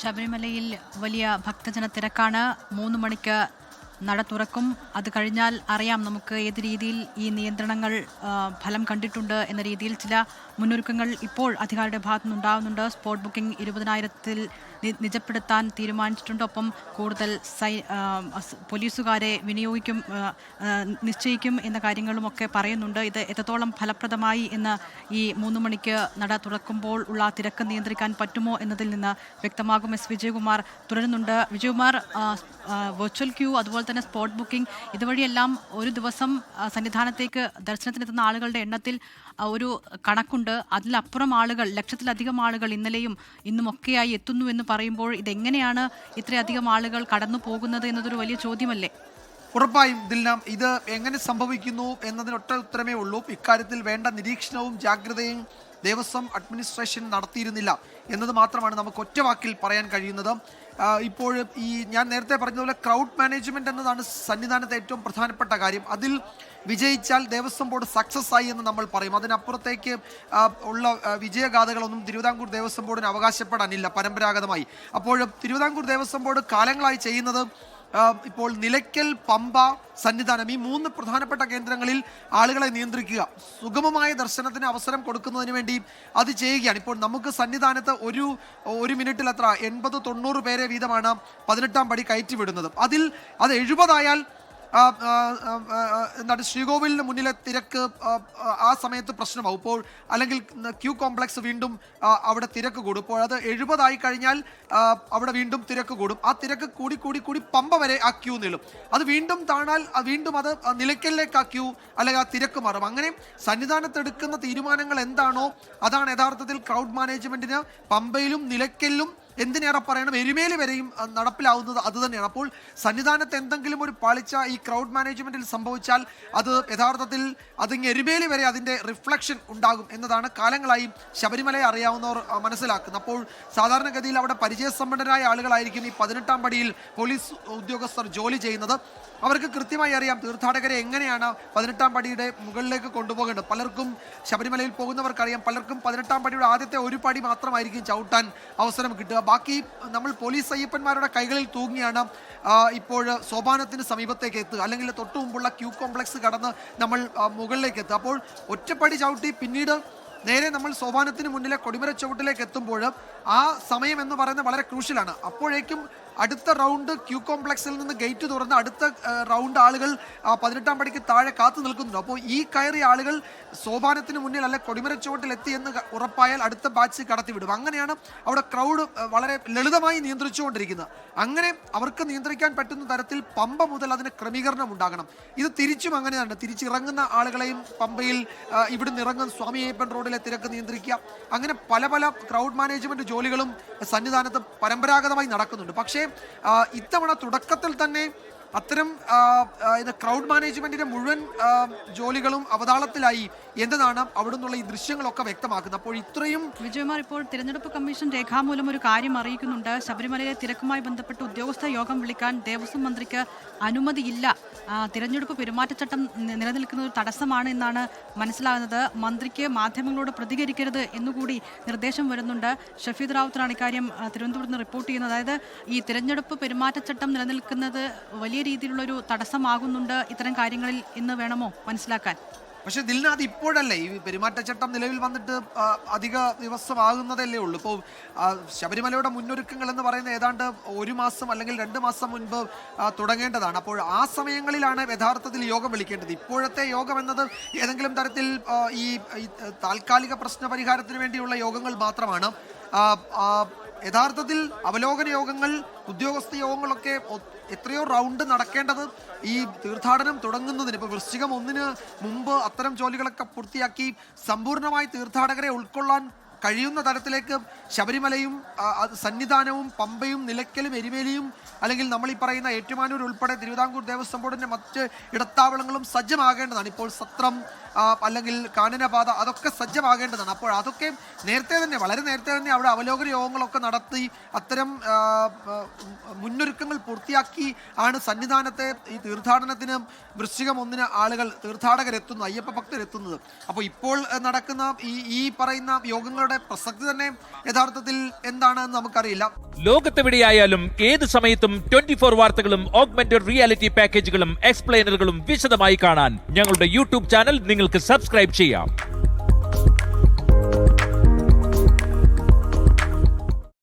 ശബരിമലയിൽ വലിയ ഭക്തജന തിരക്കാണ്. 3 മണിക്ക് നട തുറക്കും. അത് കഴിഞ്ഞാൽ അറിയാം നമുക്ക് ഏത് രീതിയിൽ ഈ നിയന്ത്രണങ്ങൾ ഫലം കണ്ടിട്ടുണ്ട് എന്ന രീതിയിൽ ചില മുന്നൊരുക്കങ്ങൾ ഇപ്പോൾ അധികാരിയുടെ ഭാഗത്തു നിന്നുണ്ടാകുന്നുണ്ട്. സ്പോട്ട് ബുക്കിംഗ് 20,000-ൽ നിജപ്പെടുത്താൻ തീരുമാനിച്ചിട്ടുണ്ട്. ഒപ്പം കൂടുതൽ പോലീസുകാരെ നിശ്ചയിക്കും എന്ന കാര്യങ്ങളുമൊക്കെ പറയുന്നുണ്ട്. ഇത് എത്രത്തോളം ഫലപ്രദമായി എന്ന് ഈ 3 മണിക്ക് നട തുറക്കുമ്പോൾ ഉള്ള തിരക്ക് നിയന്ത്രിക്കാൻ പറ്റുമോ എന്നതിൽ നിന്ന് വ്യക്തമാകും. എസ് വിജയകുമാർ തുടരുന്നുണ്ട്. വിജയകുമാർ, വെർച്വൽ ക്യൂ അതുപോലെ തന്നെ സ്പോട്ട് ബുക്കിംഗ് ഇതുവഴിയെല്ലാം ഒരു ദിവസം സന്നിധാനത്തേക്ക് ദർശനത്തിനെത്തുന്ന ആളുകളുടെ എണ്ണത്തിൽ ഒരു കണക്കുണ്ട്. അതിലപ്പുറം ആളുകൾ, ലക്ഷത്തിലധികം ആളുകൾ ഇന്നലെയും ഇന്നുമൊക്കെയായി എത്തുന്നു എന്ന് പറയുമ്പോൾ ഇതെങ്ങനെയാണ് ഇത്രയധികം ആളുകൾ കടന്നു പോകുന്നത് എന്നതൊരു വലിയ ചോദ്യമല്ലേ? ഉറപ്പായും ദിൽന, ഇത് എങ്ങനെ സംഭവിക്കുന്നു എന്നതിനൊറ്റ ഉത്തരമേ ഉള്ളൂ. ഇക്കാര്യത്തിൽ വേണ്ട നിരീക്ഷണവും ജാഗ്രതയും ദേവസ്വം അഡ്മിനിസ്ട്രേഷൻ നടത്തിയിരുന്നില്ല എന്നത് മാത്രമാണ് നമുക്ക് ഒറ്റവാക്കിൽ പറയാൻ കഴിയുന്നത്. ഇപ്പോൾ ഈ ഞാൻ നേരത്തെ പറഞ്ഞതുപോലെ ക്രൗഡ് മാനേജ്മെന്റ് എന്നതാണ് സന്നിധാനത്തെ ഏറ്റവും പ്രധാനപ്പെട്ട കാര്യം. അതിൽ വിജയിച്ചാൽ ദേവസ്വം ബോർഡ് സക്സസ് ആയി എന്ന് നമ്മൾ പറയും. അതിനപ്പുറത്തേക്ക് ഉള്ള വിജയഗാഥകളൊന്നും തിരുവിതാംകൂർ ദേവസ്വം ബോർഡിന് അവകാശപ്പെടാനില്ല പരമ്പരാഗതമായി. അപ്പോൾ തിരുവിതാംകൂർ ദേവസ്വം ബോർഡ് കാലങ്ങളായി ചെയ്യുന്നത് ഇപ്പോൾ നിലയ്ക്കൽ, പമ്പ, സന്നിധാനം ഈ 3 പ്രധാനപ്പെട്ട കേന്ദ്രങ്ങളിൽ ആളുകളെ നിയന്ത്രിക്കുക, സുഗമമായ ദർശനത്തിന് അവസരം കൊടുക്കുന്നതിന് വേണ്ടി അത് ചെയ്യുകയാണ്. ഇപ്പോൾ നമുക്ക് സന്നിധാനത്ത് ഒരു മിനിറ്റിൽ എത്ര 80-90 പേരെ വീതമാണ് 18-ാം പടി കയറ്റിവിടുന്നത്. അത് 70 ആയാൽ എന്താണ് ശ്രീകോവിലിന് മുന്നിലെ തിരക്ക് ആ സമയത്ത് പ്രശ്നമാവും. ഇപ്പോൾ അല്ലെങ്കിൽ ക്യൂ കോംപ്ലക്സ് വീണ്ടും അവിടെ തിരക്ക് കൂടും. ഇപ്പോൾ അത് 70 ആയി കഴിഞ്ഞാൽ അവിടെ വീണ്ടും തിരക്ക് കൂടും. ആ തിരക്ക് കൂടി പമ്പ വരെ ആ ക്യൂ നീളും. അത് വീണ്ടും താണാൽ വീണ്ടും അത് നിലയ്ക്കലിലേക്ക് ആ ക്യൂ അല്ലെങ്കിൽ ആ തിരക്ക് മാറും. അങ്ങനെ സന്നിധാനത്തെടുക്കുന്ന തീരുമാനങ്ങൾ എന്താണോ അതാണ് യഥാർത്ഥത്തിൽ ക്രൗഡ് മാനേജ്മെന്റിന് പമ്പയിലും നിലയ്ക്കലിലും എന്തിനേറെ പറയണം എരുമേലി വരെയും നടപ്പിലാവുന്നത് അതുതന്നെയാണ്. അപ്പോൾ സന്നിധാനത്ത് എന്തെങ്കിലും ഒരു പാളിച്ച ഈ ക്രൗഡ് മാനേജ്മെന്റിൽ സംഭവിച്ചാൽ അത് യഥാർത്ഥത്തിൽ അതിങ്ങ് എരുമേലി വരെ അതിൻ്റെ റിഫ്ലക്ഷൻ ഉണ്ടാകും എന്നതാണ് കാലങ്ങളായി ശബരിമലയെ അറിയാവുന്നവർ മനസ്സിലാക്കുന്നത്. അപ്പോൾ സാധാരണഗതിയിൽ അവിടെ പരിചയസമ്പന്നരായ ആളുകളായിരിക്കും ഈ 18-ാം പടിയിൽ പോലീസ് ഉദ്യോഗസ്ഥർ ജോലി ചെയ്യുന്നത്. അവർക്ക് കൃത്യമായി അറിയാം തീർത്ഥാടകരെ എങ്ങനെയാണ് 18-ാം പടിയുടെ മുകളിലേക്ക് കൊണ്ടുപോകേണ്ടത്. പലർക്കും ശബരിമലയിൽ പോകുന്നവർക്കറിയാം, പലർക്കും 18-ാം പടിയുടെ ആദ്യത്തെ ഒരു പടി മാത്രമായിരിക്കും ചവിട്ടാൻ അവസരം കിട്ടുക. ബാക്കി നമ്മൾ പോലീസ് അയ്യപ്പന്മാരുടെ കൈകളിൽ തൂങ്ങിയാണ് ഇപ്പോൾ സോപാനത്തിന് സമീപത്തേക്ക് എത്തുക, അല്ലെങ്കിൽ തൊട്ടു മുമ്പുള്ള ക്യൂ കോംപ്ലക്സ് കടന്ന് നമ്മൾ മുകളിലേക്ക് എത്തുക. അപ്പോൾ ഒറ്റപ്പടി ചവിട്ടി പിന്നീട് നേരെ നമ്മൾ സോപാനത്തിന് മുന്നിലെ കൊടിമര ചുവട്ടിലേക്ക് എത്തുമ്പോൾ ആ സമയം എന്ന് പറയുന്നത് വളരെ ക്രൂഷ്യലാണ്. അപ്പോഴേക്കും അടുത്ത റൗണ്ട് ക്യൂ കോംപ്ലക്സിൽ നിന്ന് ഗേറ്റ് തുറന്ന് അടുത്ത റൗണ്ട് ആളുകൾ 18-ാം പടിക്ക് താഴെ കാത്തു നിൽക്കുന്നുണ്ട്. അപ്പോൾ ഈ കയറിയ ആളുകൾ സോപാനത്തിന് മുന്നിൽ അല്ലെ കൊടിമര ചുവട്ടിൽ എത്തി എന്ന് ഉറപ്പായാൽ അടുത്ത ബാച്ച് കടത്തിവിടും. അങ്ങനെയാണ് അവിടെ ക്രൗഡ് വളരെ ലളിതമായി നിയന്ത്രിച്ചുകൊണ്ടിരിക്കുന്നത്. അങ്ങനെ അവർക്ക് നിയന്ത്രിക്കാൻ പറ്റുന്ന തരത്തിൽ പമ്പ മുതൽ അതിന് ക്രമീകരണം ഉണ്ടാകണം. ഇത് തിരിച്ചും അങ്ങനെയാണ്. തിരിച്ചിറങ്ങുന്ന ആളുകളെയും പമ്പയിൽ ഇവിടുന്ന് ഇറങ്ങുന്ന സ്വാമി അയ്യപ്പൻ റോഡിലെ തിരക്ക് നിയന്ത്രിക്കുക. അങ്ങനെ പല ക്രൗഡ് മാനേജ്മെന്റ് ജോലികളും സന്നിധാനത്ത് പരമ്പരാഗതമായി നടക്കുന്നുണ്ട്. പക്ഷേ ഇത്തവണ തുടക്കത്തിൽ തന്നെ അത്തരം ക്രൗഡ് മാനേജ്മെന്റിന്റെ മുഴുവൻ ജോലികളും അവതാളത്തിലായി എന്നതാണ് അവിടെ നിന്നുള്ള ഈ ദൃശ്യങ്ങളൊക്കെ വ്യക്തമാക്കുന്നത്. അപ്പോൾ ഇത്രയും വിജയകുമാർ, ഇപ്പോൾ തിരഞ്ഞെടുപ്പ് കമ്മീഷൻ രേഖാമൂലം ഒരു കാര്യം അറിയിക്കുന്നുണ്ട്. ശബരിമലയിലെ തിരക്കുമായി ബന്ധപ്പെട്ട് ഉദ്യോഗസ്ഥ യോഗം വിളിക്കാൻ ദേവസ്വം മന്ത്രിക്ക് അനുമതിയില്ല. തിരഞ്ഞെടുപ്പ് പെരുമാറ്റച്ചട്ടം നിലനിൽക്കുന്ന ഒരു തടസ്സമാണ് എന്നാണ് മനസ്സിലാകുന്നത്. മന്ത്രിക്ക് മാധ്യമങ്ങളോട് പ്രതികരിക്കരുത് എന്നുകൂടി നിർദ്ദേശം വരുന്നുണ്ട്. ഷഫീദ് റാവുത്തറാണ് ഇക്കാര്യം തിരുവനന്തപുരത്ത് നിന്ന് റിപ്പോർട്ട് ചെയ്യുന്നത്. അതായത് ഈ തിരഞ്ഞെടുപ്പ് പെരുമാറ്റച്ചട്ടം നിലനിൽക്കുന്നത് വലിയ രീതിയിലുള്ളൊരു തടസ്സമാകുന്നുണ്ട് ഇത്തരം കാര്യങ്ങളിൽ എന്ന് വേണമോ മനസ്സിലാക്കാൻ? പക്ഷെ ദിൽന, അത് ഇപ്പോഴല്ലേ ഈ പെരുമാറ്റച്ചട്ടം നിലവിൽ വന്നിട്ട് അധിക ദിവസമാകുന്നതല്ലേ ഉള്ളൂ. ഇപ്പോൾ ശബരിമലയുടെ മുന്നൊരുക്കങ്ങൾ എന്ന് പറയുന്നത് ഏതാണ്ട് 1 മാസം അല്ലെങ്കിൽ 2 മാസം മുൻപ് തുടങ്ങേണ്ടതാണ്. അപ്പോൾ ആ സമയങ്ങളിലാണ് യഥാർത്ഥത്തിൽ യോഗം വിളിക്കേണ്ടത്. ഇപ്പോഴത്തെ യോഗം എന്നത് ഏതെങ്കിലും തരത്തിൽ ഈ താൽക്കാലിക പ്രശ്ന പരിഹാരത്തിന് വേണ്ടിയുള്ള യോഗങ്ങൾ മാത്രമാണ്. യഥാർത്ഥത്തിൽ അവലോകന യോഗങ്ങൾ, ഉദ്യോഗസ്ഥ യോഗങ്ങളൊക്കെ എത്രയോ റൗണ്ട് നടക്കേണ്ടത് ഈ തീർത്ഥാടനം തുടങ്ങുന്നതിന് ഇപ്പോൾ വൃശ്ചികം 1-ന് മുമ്പ് അത്തരം ജോലികളൊക്കെ പൂർത്തിയാക്കി സമ്പൂർണ്ണമായി തീർത്ഥാടകരെ ഉൾക്കൊള്ളാൻ കഴിയുന്ന തരത്തിലേക്ക് ശബരിമലയും സന്നിധാനവും പമ്പയും നിലയ്ക്കലും എരുമേലിയും അല്ലെങ്കിൽ നമ്മൾ ഈ പറയുന്ന ഏറ്റുമാനൂർ ഉൾപ്പെടെ തിരുവിതാംകൂർ ദേവസ്വം ബോർഡിന്റെ മറ്റ് ഇടത്താവളങ്ങളും സജ്ജമാകേണ്ടതാണ്. ഇപ്പോൾ സത്രം അല്ലെങ്കിൽ കാനനപാത അതൊക്കെ സജ്ജമാകേണ്ടതാണ്. അപ്പോൾ അതൊക്കെ വളരെ നേരത്തെ തന്നെ അവിടെ അവലോകന യോഗങ്ങളൊക്കെ നടത്തി അത്തരം മുന്നൊരുക്കങ്ങൾ പൂർത്തിയാക്കി ആണ് സന്നിധാനത്തെ ഈ തീർത്ഥാടനത്തിന് വൃശ്ചികം 1-ന് ആളുകൾ തീർത്ഥാടകരെത്തുന്നത്, അയ്യപ്പ ഭക്തരെത്തുന്നത്. അപ്പോൾ ഇപ്പോൾ നടക്കുന്ന ഈ പറയുന്ന യോഗങ്ങളുടെ നമ്മുടെ പ്രസക്തി തന്നെ യഥാർത്ഥത്തിൽ എന്താണെന്ന് നമുക്കറിയില്ല. ലോകത്തെവിടെയായാലും ഏത് സമയത്തും 24 വാർത്തകളും ഓഗ്മെന്റഡ് റിയാലിറ്റി പാക്കേജുകളും എക്സ്പ്ലെയിനറുകളും വിശദമായി കാണാൻ ഞങ്ങളുടെ യൂട്യൂബ് ചാനൽ നിങ്ങൾക്ക് സബ്സ്ക്രൈബ് ചെയ്യാം.